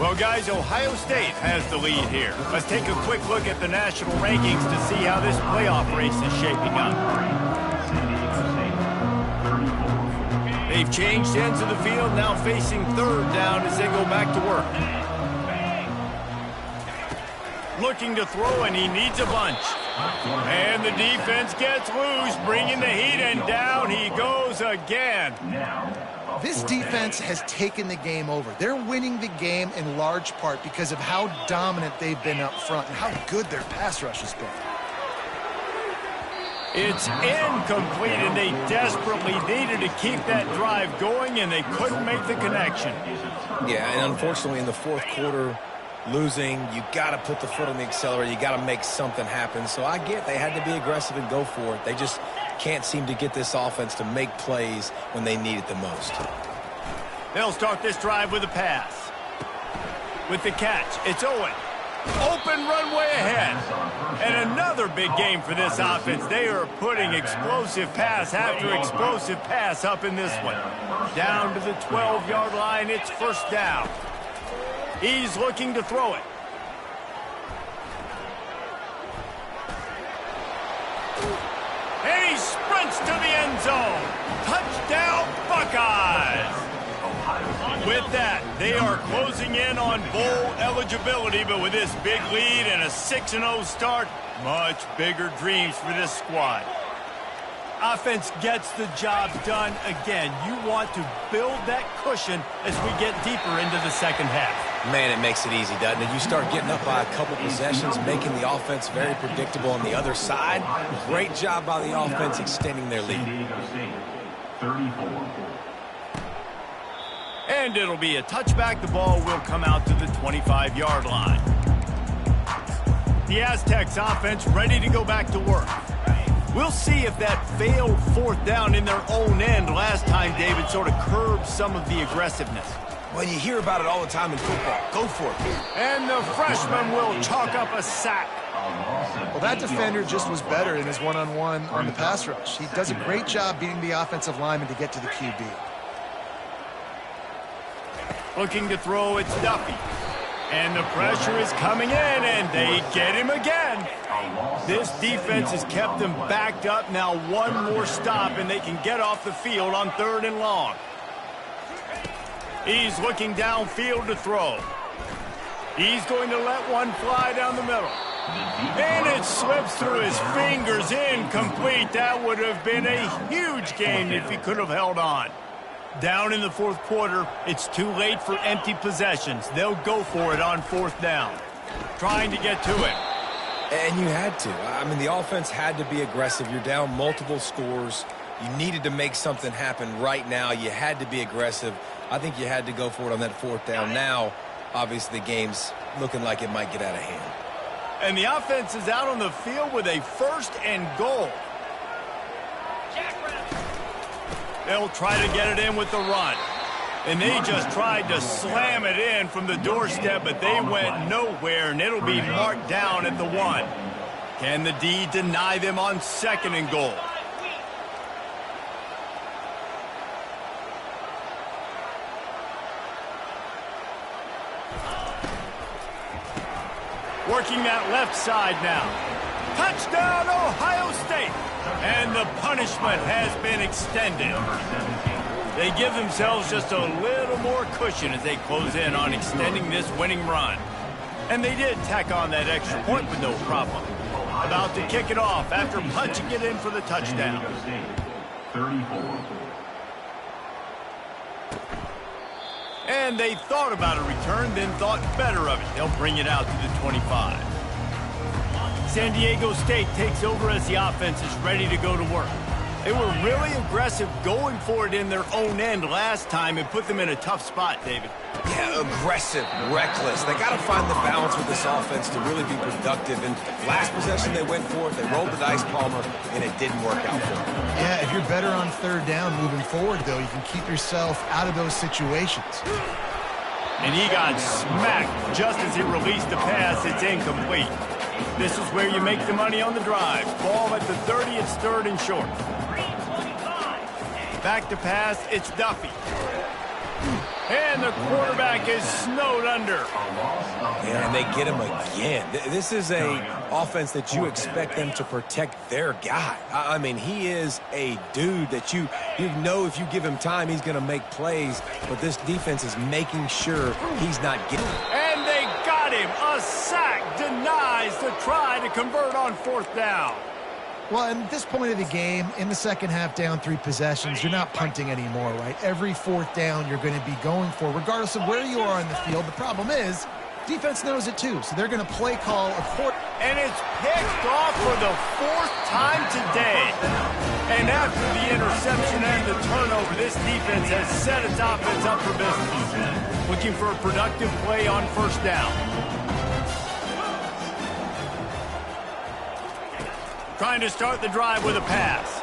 Well, guys, Ohio State has the lead here. Let's take a quick look at the national rankings to see how this playoff race is shaping up. They've changed ends of the field, now facing 3rd down as they go back to work. Looking to throw, and he needs a bunch. And the defense gets loose, bringing the heat, and down he goes again. This defense has taken the game over. They're winning the game in large part because of how dominant they've been up front and how good their pass rush has been. It's incomplete, and they desperately needed to keep that drive going, and they couldn't make the connection. Yeah, and unfortunately in the 4th quarter, losing, you got to put the foot on the accelerator. You got to make something happen. So I get they had to be aggressive and go for it. They just can't seem to get this offense to make plays when they need it the most. They'll start this drive with a pass. With the catch, it's Owen. Open runway ahead. And another big game for this offense. They are putting explosive pass after explosive pass up in this one. Down to the 12-yard line, it's 1st down. He's looking to throw it. And he spreads Gets to the end zone. Touchdown, Buckeyes. With that, they are closing in on bowl eligibility, but with this big lead and a 6-0 start, much bigger dreams for this squad. Offense gets the job done again. You want to build that cushion as we get deeper into the second half. Man, it makes it easy, doesn't it? You start getting up by a couple possessions, making the offense very predictable on the other side. Great job by the offense extending their lead. 34. And it'll be a touchback. The ball will come out to the 25-yard line. The Aztecs offense ready to go back to work. We'll see if that failed fourth down in their own end last time, David, sort of curbed some of the aggressiveness. Well, you hear about it all the time in football. Go for it. And the freshman will chalk up a sack. Well, that defender just was better in his one-on-one on the pass rush. He does a great job beating the offensive lineman to get to the QB. Looking to throw, it's Duffy. And the pressure is coming in, and they get him again. This defense has kept them backed up. Now one more stop, and they can get off the field on 3rd and long. He's looking downfield to throw. He's going to let one fly down the middle. And it slips through his fingers, incomplete. That would have been a huge gain if he could have held on. Down in the fourth quarter, it's too late for empty possessions. They'll go for it on 4th down. Trying to get to it. And you had to. I mean, the offense had to be aggressive. You're down multiple scores. You needed to make something happen right now. You had to be aggressive. I think you had to go for it on that 4th down. Now, obviously, the game's looking like it might get out of hand. And the offense is out on the field with a 1st and goal. They'll try to get it in with the run. And they just tried to slam it in from the doorstep, but they went nowhere, and it'll be marked down at the 1. Can the D deny them on 2nd and goal? Working that left side now. Touchdown, Ohio State. And the punishment has been extended. They give themselves just a little more cushion as they close in on extending this winning run. And they did tack on that extra point with no problem. About to kick it off after punching it in for the touchdown. 34. And they thought about a return, then thought better of it. They'll bring it out to the 25. San Diego State takes over as the offense is ready to go to work. They were really aggressive going for it in their own end last time and put them in a tough spot, David. Yeah, aggressive, reckless. They got to find the balance with this offense to really be productive. And last possession they went for it, they rolled the dice, Palmer, and it didn't work out for them. Yeah, if you're better on 3rd down moving forward, though, you can keep yourself out of those situations. And he got smacked just as he released the pass. It's incomplete. This is where you make the money on the drive. Ball at the 30, it's 3rd and short. Back to pass, it's Duffy. And the quarterback is snowed under. Yeah, and they get him again. This is a offense that you expect them to protect their guy. I mean, he is a dude that you know if you give him time, he's going to make plays. But this defense is making sure he's not getting it. And they got him. A sack denies the try to convert on 4th down. Well, at this point of the game, in the second half, down 3 possessions, you're not punting anymore, right? Every 4th down you're going to be going for, regardless of where you are on the field. The problem is, defense knows it too, so they're going to play call a quarter. And it's picked off for the 4th time today. And after the interception and the turnover, this defense has set its offense up for business. Looking for a productive play on 1st down. Trying to start the drive with a pass.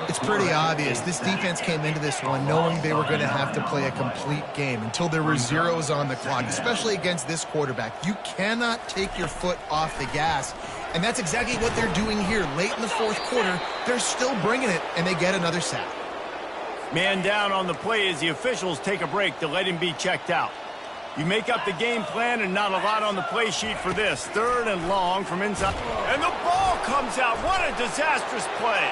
It's pretty obvious. This defense came into this one knowing they were going to have to play a complete game until there were zeros on the clock, especially against this quarterback. You cannot take your foot off the gas, and that's exactly what they're doing here. Late in the 4th quarter, they're still bringing it, and they get another sack. Man down on the play as the officials take a break to let him be checked out. You make up the game plan and not a lot on the play sheet for this. 3rd and long from inside. And the ball comes out. What a disastrous play.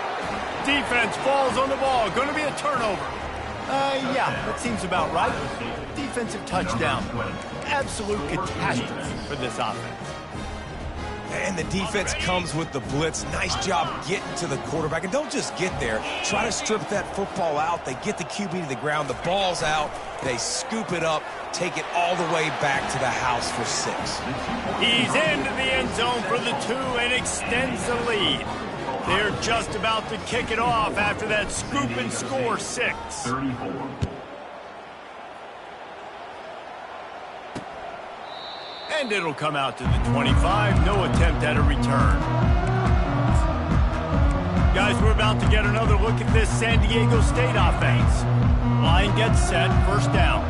Defense falls on the ball. Going to be a turnover. Yeah, that seems about right. Defensive touchdown. Absolute catastrophe for this offense. And the defense comes with the blitz. Nice job getting to the quarterback. And don't just get there. Try to strip that football out. They get the QB to the ground. The ball's out. They scoop it up, take it all the way back to the house for 6. He's into the end zone for the 2 and extends the lead. They're just about to kick it off after that scoop and score 6. 34. And it'll come out to the 25. No attempt at a return. Guys, we're about to get another look at this San Diego State offense. Line gets set. First down.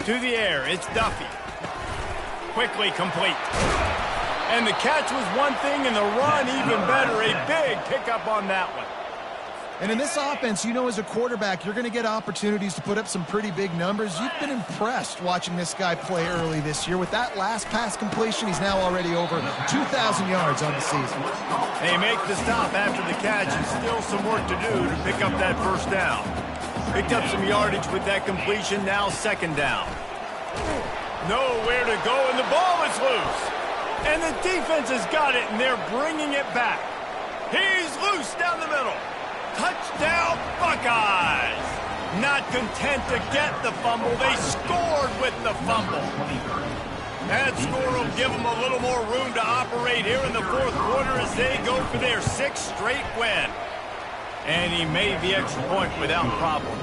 To the air. It's Duffy. Quickly complete. And the catch was one thing, and the run even better. A big pickup on that one. And in this offense, you know, as a quarterback, you're going to get opportunities to put up some pretty big numbers. You've been impressed watching this guy play early this year. With that last pass completion, he's now already over 2,000 yards on the season. They make the stop after the catch, and still some work to do to pick up that first down. Picked up some yardage with that completion, now second down. Nowhere to go, and the ball is loose. And the defense has got it, and they're bringing it back. He's loose down the middle. Touchdown, Buckeyes! Not content to get the fumble, they scored with the fumble. That score will give them a little more room to operate here in the fourth quarter as they go for their 6th straight win. And he made the extra point without problem.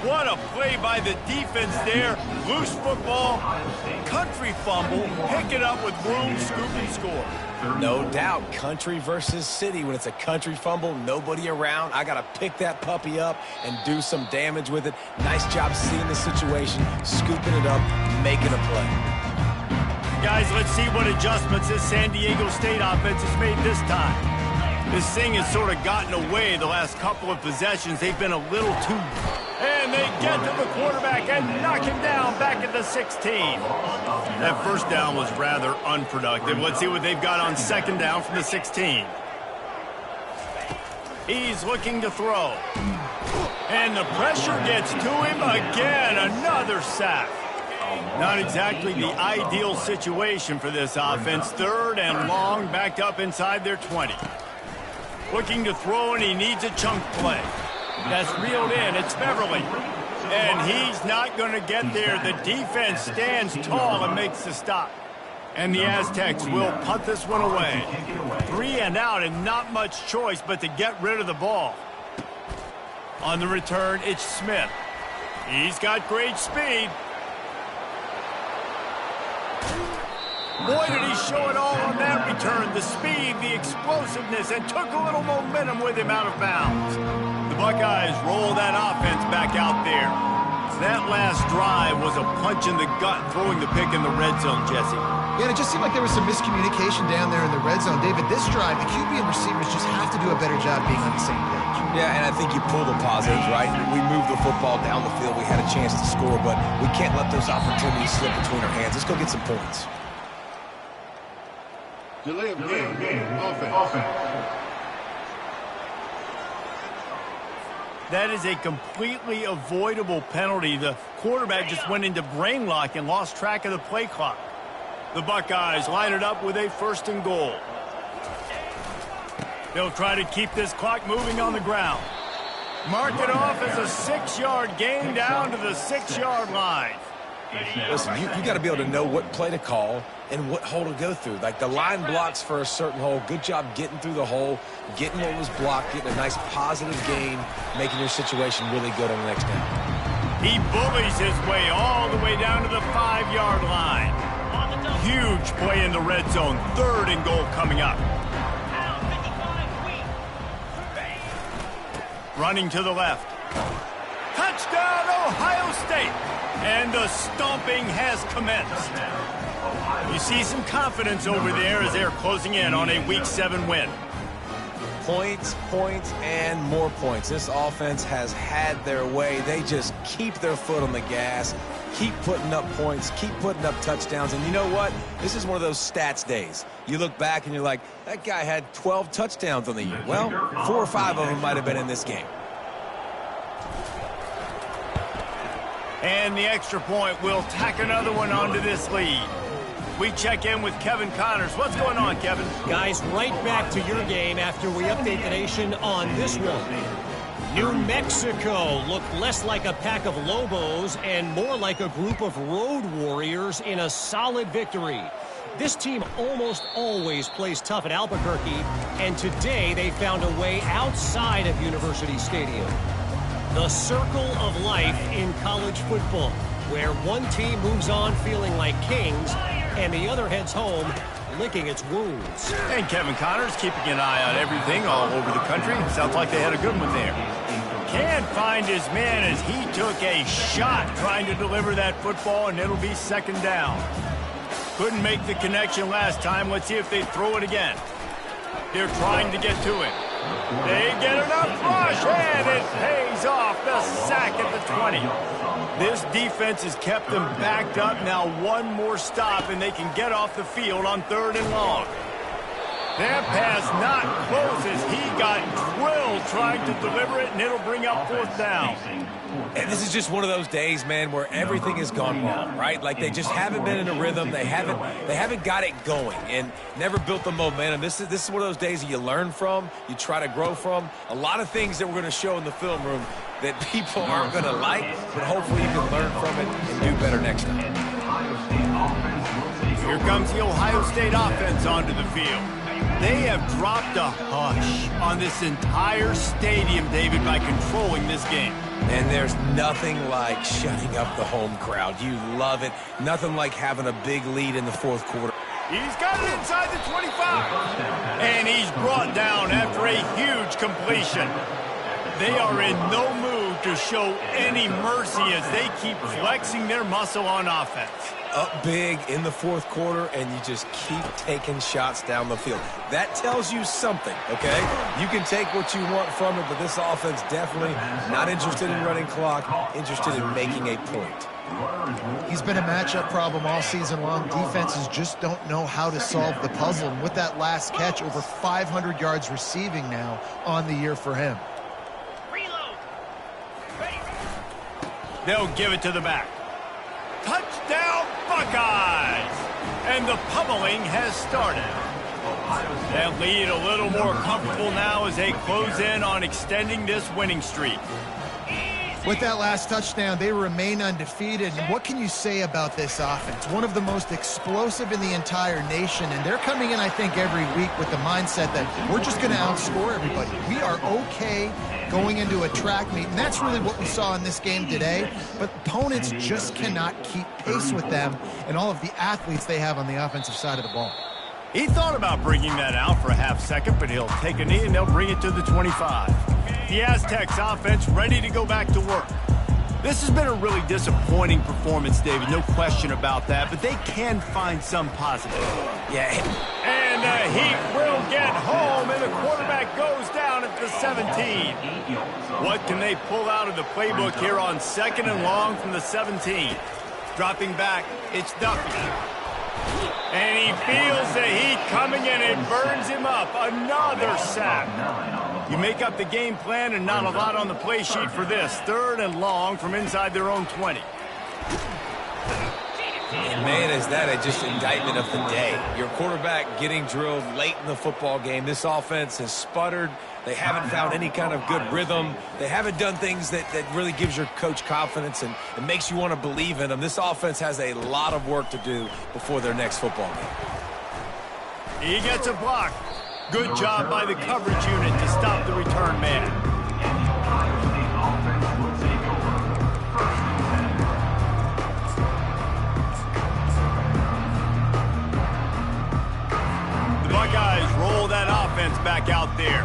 What a play by the defense there. Loose football, country fumble, pick it up with room, scoop and score. No doubt, country versus city. When it's a country fumble, nobody around. I got to pick that puppy up and do some damage with it. Nice job seeing the situation, scooping it up, making a play. Guys, let's see what adjustments this San Diego State offense has made this time. This thing has sort of gotten away the last couple of possessions. They've been a little too... And they get to the quarterback and knock him down back at the 16. That first down was rather unproductive. Let's see what they've got on second down from the 16. He's looking to throw. And the pressure gets to him again. Another sack. Not exactly the ideal situation for this offense. Third and long, backed up inside their 20. Looking to throw, and he needs a chunk play. That's reeled in. It's Beverly. And he's not going to get there. The defense stands tall and makes the stop. And the Aztecs will punt this one away. 3 and out, and not much choice but to get rid of the ball. On the return, it's Smith. He's got great speed. Boy, did he show it all on that return. The speed, the explosiveness, and took a little momentum with him out of bounds. The Buckeyes roll that offense back out there. That last drive was a punch in the gut, throwing the pick in the red zone, Jesse. Yeah, and it just seemed like there was some miscommunication down there in the red zone. David, this drive, the QB and receivers just have to do a better job being on the same page. Yeah, and I think you pull the positives, right? We moved the football down the field. We had a chance to score, but we can't let those opportunities slip between our hands. Let's go get some points. Delay of game. Offense. That is a completely avoidable penalty. The quarterback just went into brain lock and lost track of the play clock. The Buckeyes line it up with a 1st and goal. They'll try to keep this clock moving on the ground. Mark it off as a 6-yard gain down to the 6-yard line. Listen, you got to be able to know what play to call and what hole to go through. Like, the line blocks for a certain hole. Good job getting through the hole, getting what was blocked, getting a nice positive gain, making your situation really good on the next down. He bullies his way all the way down to the 5-yard line. Huge play in the red zone. 3rd and goal coming up. Running to the left. Touchdown, Ohio State! And the stomping has commenced. You see some confidence over there as they're closing in on a Week 7 win. Points, points, and more points. This offense has had their way. They just keep their foot on the gas, keep putting up points, keep putting up touchdowns. And you know what? This is one of those stats days. You look back and you're like, that guy had 12 touchdowns on the year. Well, 4 or 5 of them might have been in this game. And the extra point will tack another one onto this lead. We check in with Kevin Connors. What's going on, Kevin? Guys, right back to your game after we update the nation on this one. New Mexico looked less like a pack of Lobos and more like a group of road warriors in a solid victory. This team almost always plays tough at Albuquerque, and today they found a way outside of University Stadium. The circle of life in college football, where one team moves on feeling like kings and the other heads home licking its wounds. And Kevin Connors keeping an eye on everything all over the country. Sounds like they had a good one there. Can't find his man as he took a shot trying to deliver that football, and it'll be second down. Couldn't make the connection last time. Let's see if they throw it again. They're trying to get to it. They get enough rush, and it pays off. The sack at the 20. This defense has kept them backed up. Now one more stop, and they can get off the field on 3rd and long. That pass not close as he got drilled trying to deliver it, and it'll bring up 4th down. And this is just one of those days, man, where everything has gone wrong, right? Like they just haven't been in a rhythm. They haven't got it going and never built the momentum. This is one of those days that you learn from, you try to grow from. A lot of things that we're going to show in the film room that people aren't going to like, but hopefully you can learn from it and do better next time. Here comes the Ohio State offense onto the field. They have dropped a hush on this entire stadium, David, by controlling this game. And there's nothing like shutting up the home crowd. You love it. Nothing like having a big lead in the 4th quarter. He's got it inside the 25. And he's brought down after a huge completion. They are in no mood to show any mercy as they keep flexing their muscle on offense. Up big in the 4th quarter, and you just keep taking shots down the field. That tells you something, okay? You can take what you want from it, but this offense definitely not interested in running clock, interested in making a point. He's been a matchup problem all season long. Defenses just don't know how to solve the puzzle. And with that last catch, over 500 yards receiving now on the year for him. They'll give it to the back. Touchdown, Buckeyes! And the pummeling has started. That lead a little more comfortable now as they close in on extending this winning streak. With that last touchdown, they remain undefeated. And what can you say about this offense? One of the most explosive in the entire nation. And they're coming in, I think, every week with the mindset that we're just going to outscore everybody. We are okay going into a track meet. And that's really what we saw in this game today. But opponents just cannot keep pace with them and all of the athletes they have on the offensive side of the ball. He thought about bringing that out for a half second, but he'll take a knee and they'll bring it to the 25. The Aztecs offense ready to go back to work. This has been a really disappointing performance, David, no question about that, but they can find some positive. Yeah. And the Heat will get home, and the quarterback goes down at the 17. What can they pull out of the playbook here on 2nd and long from the 17? Dropping back, it's Duffy. And he feels the heat coming in. It burns him up. Another sack. You make up the game plan and not a lot on the play sheet for this. 3rd and long from inside their own 20. And man, is that just indictment of the day. Your quarterback getting drilled late in the football game. This offense has sputtered. They haven't found any kind of good rhythm. They haven't done things that really gives your coach confidence and makes you want to believe in them. This offense has a lot of work to do before their next football game. He gets a block. Good job by the coverage unit to stop the return man. The Buckeyes roll that offense back out there.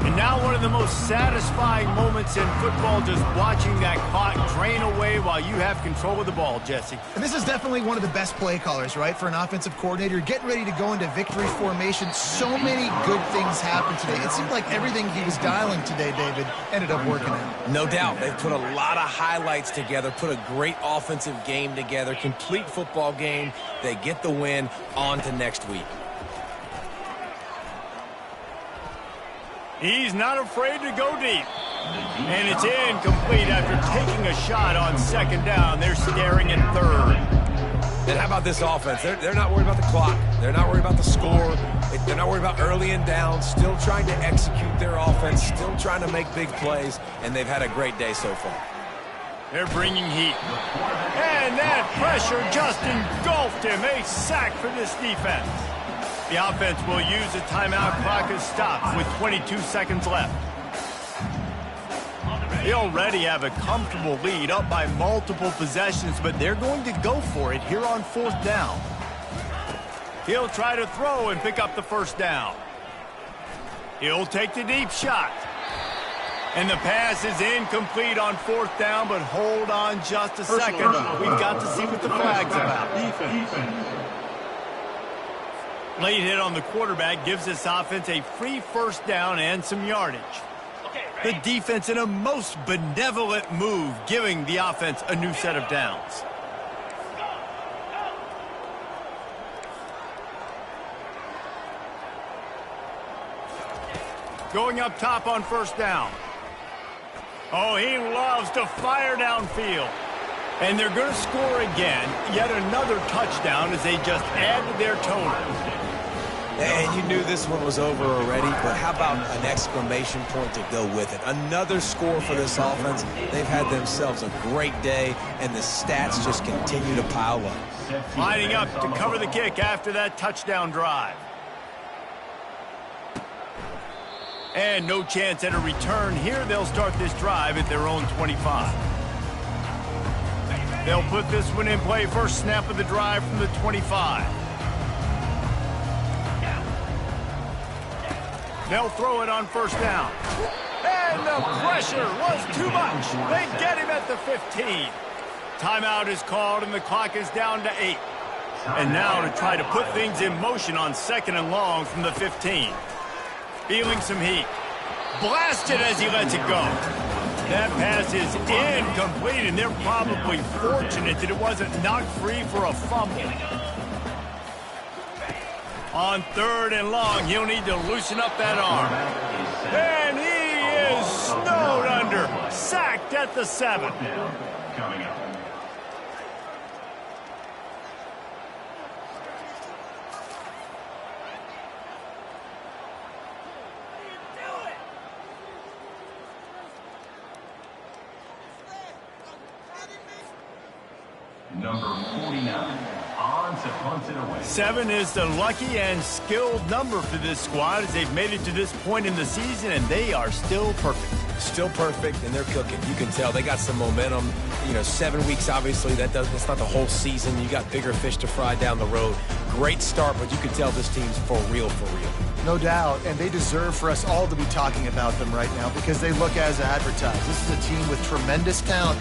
And And now one of the most satisfying moments in football, just watching that clock drain away while you have control of the ball, Jesse. And this is definitely one of the best play callers, right, for an offensive coordinator. Getting ready to go into victory formation. So many good things happened today. It seemed like everything he was dialing today, David, ended up working out. No doubt. They've put a lot of highlights together, put a great offensive game together, complete football game. They get the win. On to next week. He's not afraid to go deep. And it's incomplete after taking a shot on second down. They're staring at third. And how about this offense? They're not worried about the clock. They're not worried about the score. They're not worried about early and down. Still trying to execute their offense. Still trying to make big plays. And they've had a great day so far. They're bringing heat. And that pressure just engulfed him. A sack for this defense. The offense will use a timeout. Clock is stopped with 22 seconds left. They already have a comfortable lead, up by multiple possessions, but they're going to go for it here on fourth down. He'll try to throw and pick up the first down. He'll take the deep shot. And the pass is incomplete on fourth down, but hold on just a second. We've got to see what the flag's about. Defense. Late hit on the quarterback gives this offense a free first down and some yardage. The defense in a most benevolent move, giving the offense a new set of downs. Going up top on first down. Oh, he loves to fire downfield. And they're going to score again. Yet another touchdown as they just add to their total. And you knew this one was over already, but how about an exclamation point to go with it? Another score for this offense. They've had themselves a great day, and the stats just continue to pile up. Lining up to cover the kick after that touchdown drive. And no chance at a return here. They'll start this drive at their own 25. They'll put this one in play. First snap of the drive from the 25. They'll throw it on first down. And the pressure was too much. They get him at the 15. Timeout is called and the clock is down to 8. And now to try to put things in motion on second and long from the 15. Feeling some heat. Blasted as he lets it go. That pass is incomplete, and they're probably fortunate that it wasn't knocked free for a fumble. On third and long, he'll need to loosen up that arm. And he is snowed under. Sacked at the 7. Coming up. Number 49, on to punt it away. 7 is the lucky and skilled number for this squad as they've made it to this point in the season, and they are still perfect. Still perfect, and they're cooking. You can tell they got some momentum. You know, 7 weeks, obviously, that's not the whole season. You got bigger fish to fry down the road. Great start, but you can tell this team's for real, for real. No doubt, and they deserve for us all to be talking about them right now because they look as advertised. This is a team with tremendous talent.